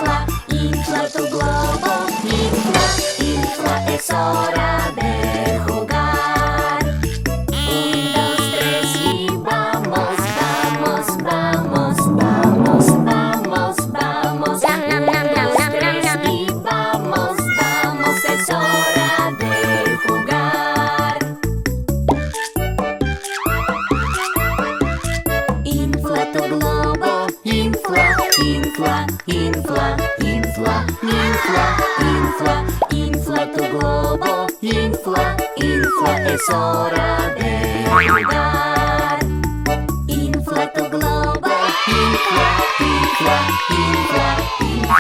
infla, infla tu globo. Infla, infla, es hora de jugar. 1, 2, 3 y vamos, vamos, vamos, vamos, vamos, vamos. 1, 2, 3 y vamos, vamos, es hora de jugar. Infla tu globo, infla, infla, infla, infla, infla, infla, infla tu globo, infla, infla, es hora de jugar. Infla tu globo, infla, infla, infla,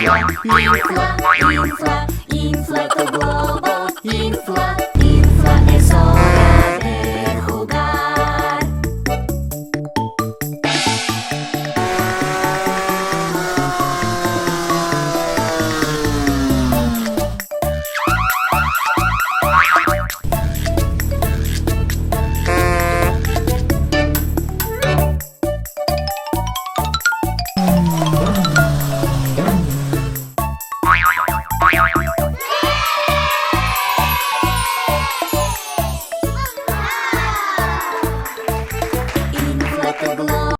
infla, infla, infla, infla tu globo, infla, infla, es hora de jugar. Infla tu globo.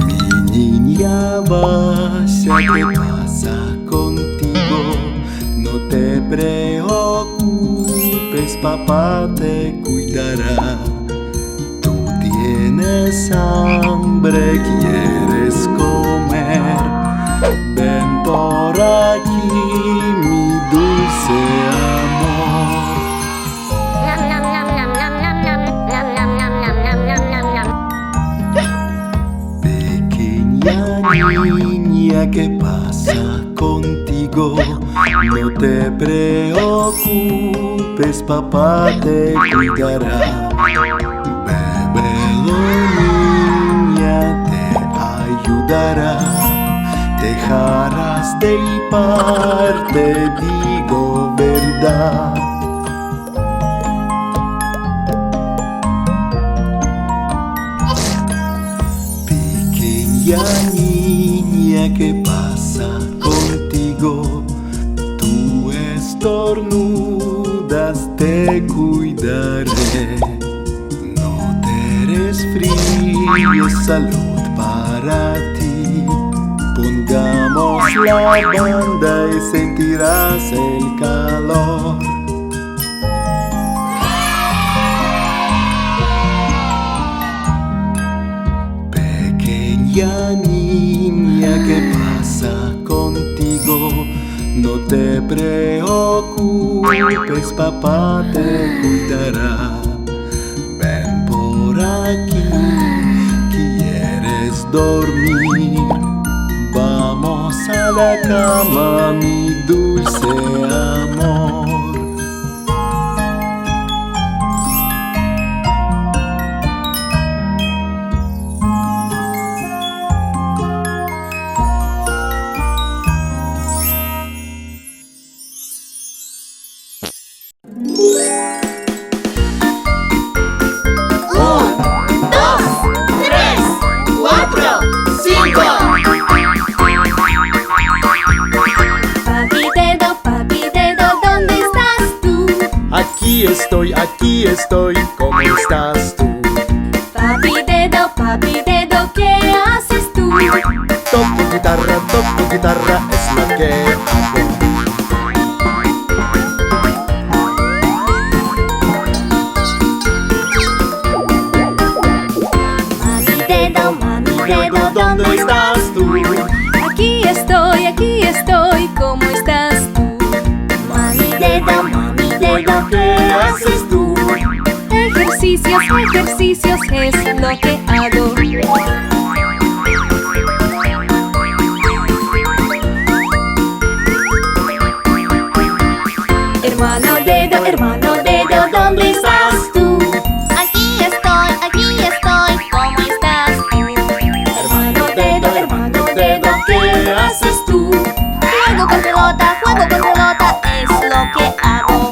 Mi niña Vася, ¿qué pasa contigo? No te preocupes, papá te cuidará. Tú tienes hambre, quieres comer. Ven por aquí, mi dulce amor. Pequeña niña, ¿qué pasa contigo? No te preocupes, papá te cuidará. Bébelo, niña, te ayudará. Dejarás de hipar, te digo verdad. Pequeña niña, ¿qué pasa contigo? Tú estornudas, te cuidaré. No te resfríes, salud para ti. Pongamos la banda y sentirás el calor. Pequeña niña, ¿qué pasa contigo? No te preocupes, papá te cuidará. Ven por aquí, ¿quieres dormir? Vamos a la cama, mi dulce amor. Aquí estoy, ¿cómo estás tú? Papi dedo, ¿qué haces tú? Toco guitarra, es lo que hago. Mami dedo, ¿dónde estás tú? Aquí estoy, ¿cómo estás tú? Mami dedo, ¿qué haces tú? ejercicios es lo que hago. Hermano dedo, ¿dónde estás tú? Aquí estoy, ¿cómo estás tú? Hermano dedo, ¿qué haces tú? Juego con pelota, es lo que hago.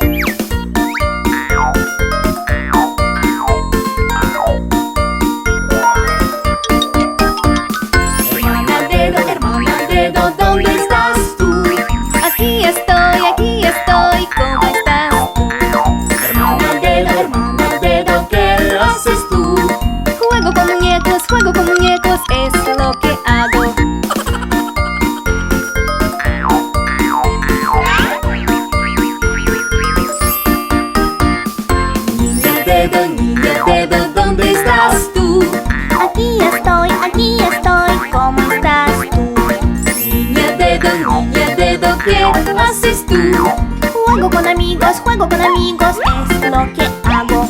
dedo, ¿dónde estás tú? Aquí estoy, ¿cómo estás tú? Niña dedo, ¿qué haces tú? Juego con amigos, es lo que hago.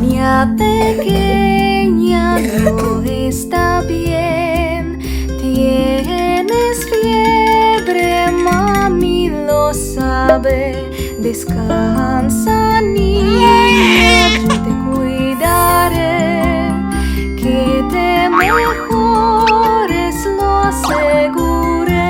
Niña pequeña, no está bien. Tienes fiebre, mami lo sabe. Descansa, niña, yo te cuidaré. Que te mejores, lo aseguré.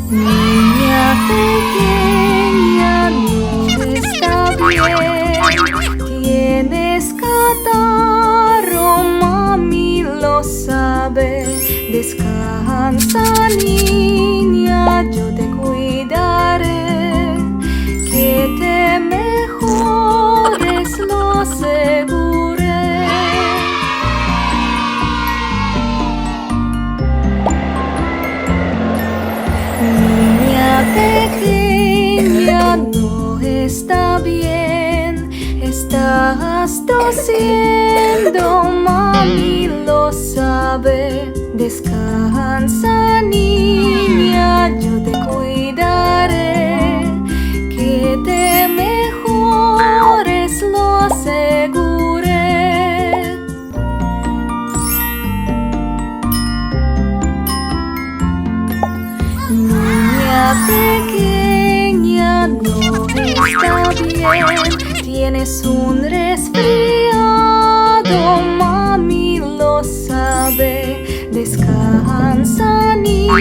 Niña pequeña, no está bien. Tienes catarro, mami lo sabe. Descansa, niña, yo te cuidaré. Que te mejores, lo aseguré. Niña pequeña, no está bien. Estás tosiendo, mami lo sabe. Descansa, niña, yo te cuidaré. Que te mejores, lo aseguré. Niña pequeña, no está bien. Tienes un resfriado, mami lo sabe. Descansa, niña.